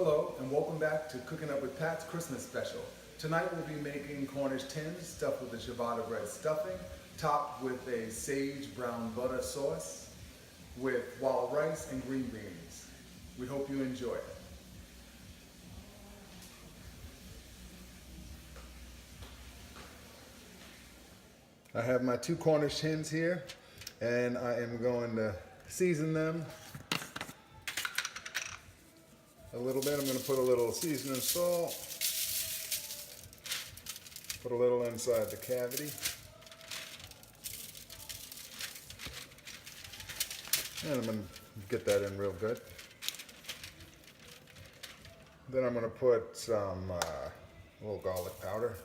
Hello and welcome back to Cooking Up with Pat's Christmas Special. Tonight we'll be making Cornish tins stuffed with a ciabatta bread stuffing, topped with a sage brown butter sauce with wild rice and green beans. We hope you enjoy it. I have my two Cornish hens here and I am going to season them a little bit. I'm going to put a little seasoning salt, put a little inside the cavity, and I'm going to get that in real good. Then I'm going to put some a little garlic powder.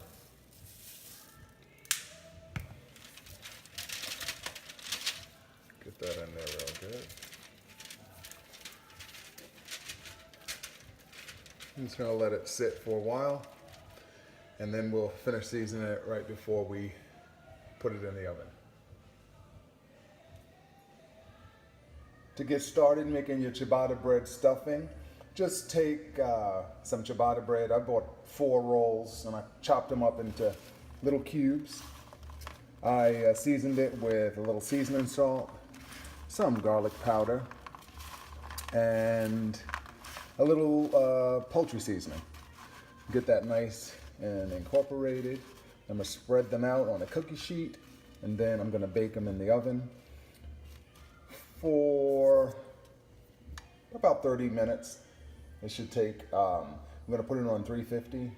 Get that in there real good. I'm just going to let it sit for a while, and then we'll finish seasoning it right before we put it in the oven. To get started making your ciabatta bread stuffing, just take some ciabatta bread. I bought 4 rolls and I chopped them up into little cubes. I seasoned it with a little seasoning salt, some garlic powder, and a little poultry seasoning. Get that nice and incorporated. I'm gonna spread them out on a cookie sheet, and then I'm gonna bake them in the oven for about 30 minutes. It should take, I'm gonna put it on 350.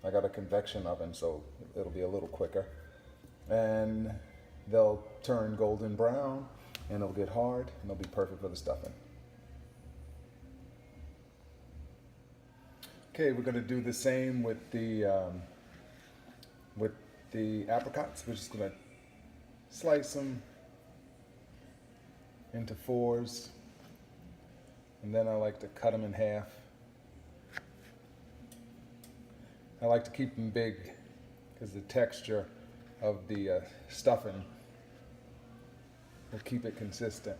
I got a convection oven, so it'll be a little quicker. And they'll turn golden brown, and it'll get hard, and they'll be perfect for the stuffing. Okay, we're going to do the same with the apricots. We're just going to slice them into 4s, and then I like to cut them in half. I like to keep them big because the texture of the stuffing will keep it consistent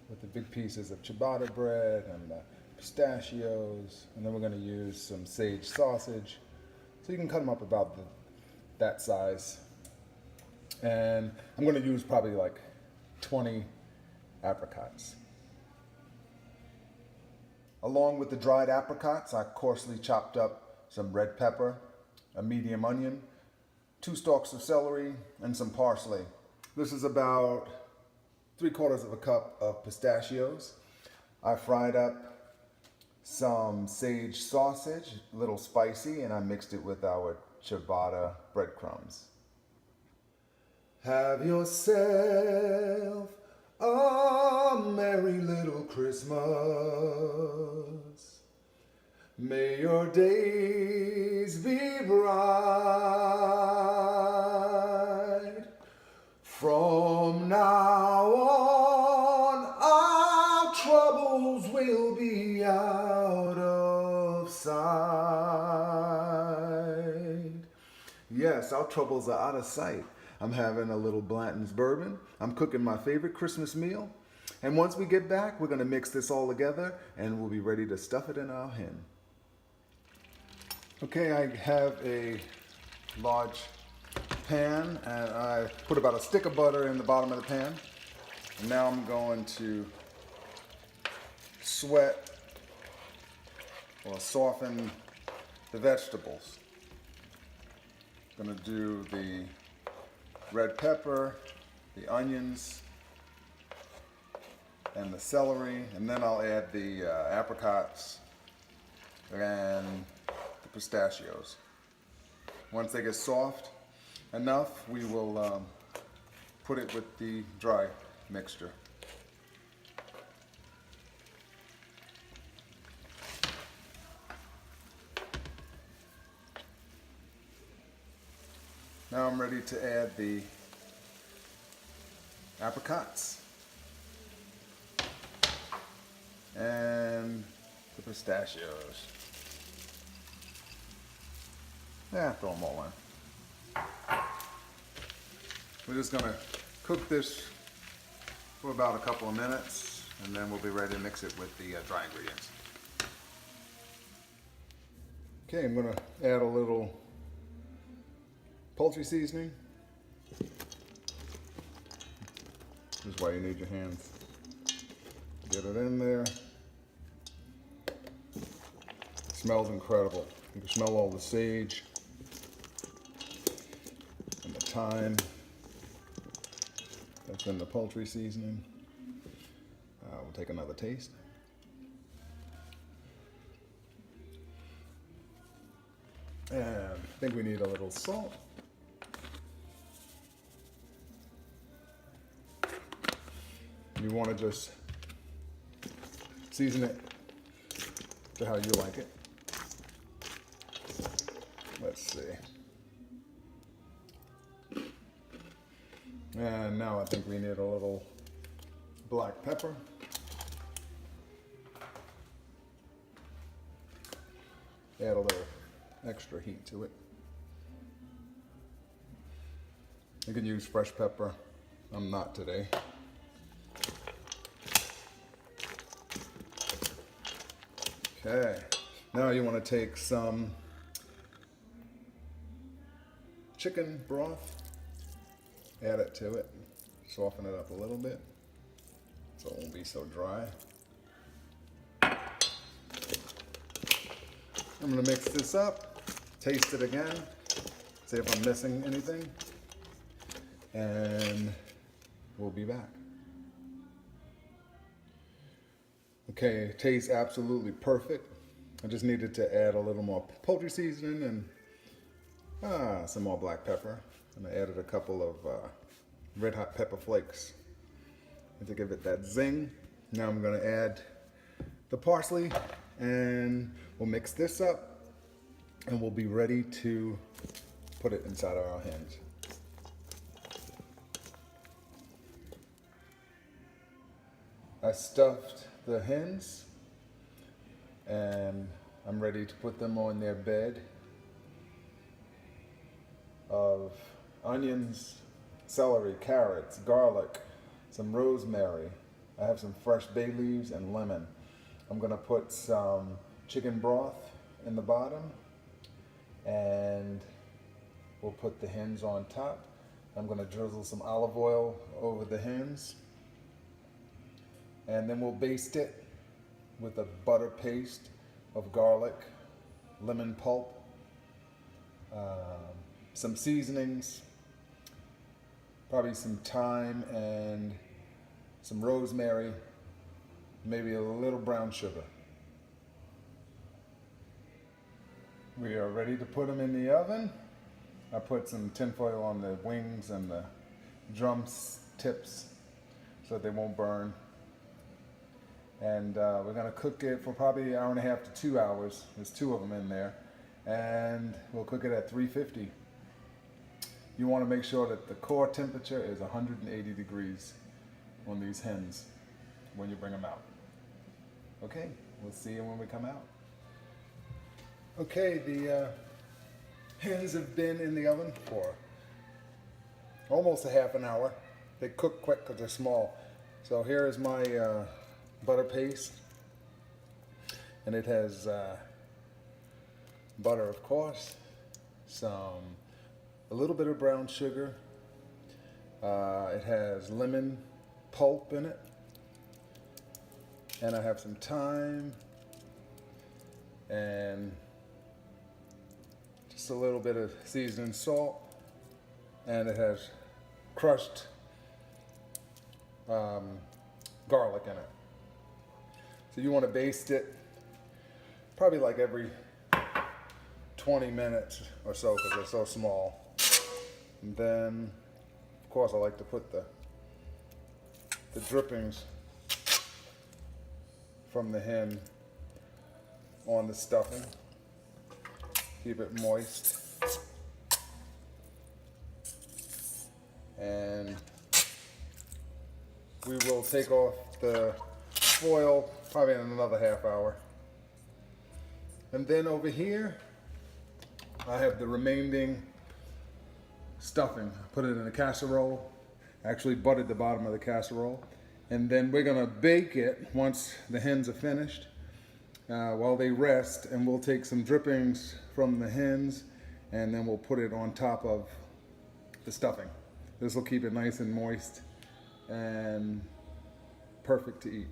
with the big pieces of ciabatta bread and the pistachios, and then we're going to use some sage sausage, so you can cut them up about that size. And I'm going to use probably like 20 apricots. Along with the dried apricots, I coarsely chopped up some red pepper, a medium onion, 2 stalks of celery, and some parsley. This is about 3/4 of a cup of pistachios. I fried up some sage sausage, a little spicy, and I mixed it with our ciabatta breadcrumbs. Have yourself a merry little Christmas. May your days be bright. From now on, our troubles will be out of sight. Yes, our troubles are out of sight. I'm having a little Blanton's bourbon. I'm cooking my favorite Christmas meal. And once we get back, we're going to mix this all together and we'll be ready to stuff it in our hen. Okay, I have a large pan and I put about a stick of butter in the bottom of the pan. And now I'm going to sweat or soften the vegetables. I'm going to do the red pepper, the onions, and the celery, and then I'll add the apricots and the pistachios. Once they get soft enough, we will put it with the dry mixture. Now I'm ready to add the apricots and the pistachios. Yeah, throw them all in. We're just going to cook this for about a couple of minutes, and then we'll be ready to mix it with the dry ingredients. Okay, I'm gonna add a little poultry seasoning. This is why you need your hands. Get it in there. It smells incredible. You can smell all the sage and the thyme that's in the poultry seasoning. We'll take another taste. And I think we need a little salt. You want to just season it to how you like it. Let's see. And now I think we need a little black pepper. Add a little extra heat to it. You can use fresh pepper. I'm not today. Okay, now you want to take some chicken broth, add it to it, soften it up a little bit so it won't be so dry. I'm going to mix this up, taste it again, see if I'm missing anything, and we'll be back. Okay, it tastes absolutely perfect. I just needed to add a little more poultry seasoning and some more black pepper. And I added a couple of red hot pepper flakes to give it that zing. Now I'm gonna add the parsley and we'll mix this up and we'll be ready to put it inside of our hens. I stuffed the hens and I'm ready to put them on their bed of onions, celery, carrots, garlic, some rosemary. I have some fresh bay leaves and lemon. I'm gonna put some chicken broth in the bottom and we'll put the hens on top. I'm gonna drizzle some olive oil over the hens and then we'll baste it with a butter paste of garlic, lemon pulp, some seasonings, probably some thyme and some rosemary, maybe a little brown sugar. We are ready to put them in the oven. I put some tinfoil on the wings and the drum tips so that they won't burn. And we're gonna cook it for probably 1.5 to 2 hours. There's 2 of them in there. And we'll cook it at 350. You wanna make sure that the core temperature is 180 degrees on these hens when you bring them out. Okay, we'll see you when we come out. Okay, the hens have been in the oven for almost a half an hour. They cook quick because they're small. So here is my butter paste, and it has butter, of course, a little bit of brown sugar. It has lemon pulp in it, and I have some thyme and just a little bit of seasoned salt, and it has crushed garlic in it. So you want to baste it probably like every 20 minutes or so because they're so small. And then, of course, I like to put the drippings from the hen on the stuffing. Keep it moist. And we will take off the foil probably in another half hour. And then over here, I have the remaining stuffing. Put it in a casserole. Actually buttered the bottom of the casserole. And then we're gonna bake it once the hens are finished. while they rest, and we'll take some drippings from the hens and then we'll put it on top of the stuffing. This will keep it nice and moist and perfect to eat.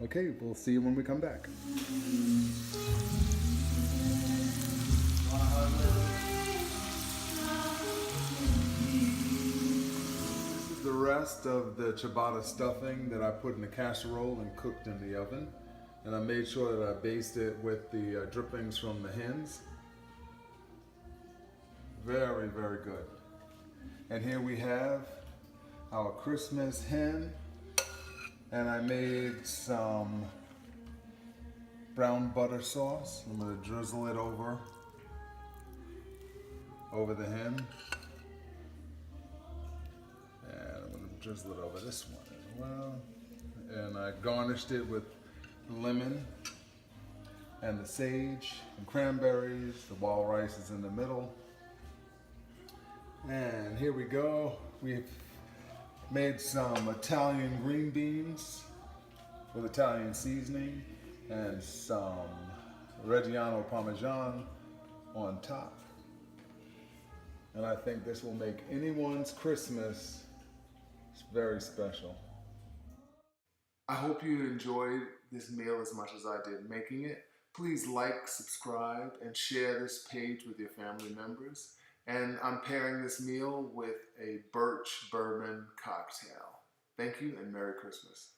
Okay, we'll see you when we come back. This is the rest of the ciabatta stuffing that I put in a casserole and cooked in the oven. And I made sure that I basted it with the drippings from the hens. Very, very good. And here we have our Christmas hen. And I made some brown butter sauce. I'm gonna drizzle it over the hen. And I'm gonna drizzle it over this one as well. And I garnished it with lemon and the sage and cranberries. The wild rice is in the middle. And here we go. We've made some Italian green beans with Italian seasoning and some Reggiano Parmesan on top. And I think this will make anyone's Christmas very special. I hope you enjoyed this meal as much as I did making it. Please like, subscribe, and share this page with your family members. And I'm pairing this meal with a birch bourbon cocktail. Thank you and Merry Christmas.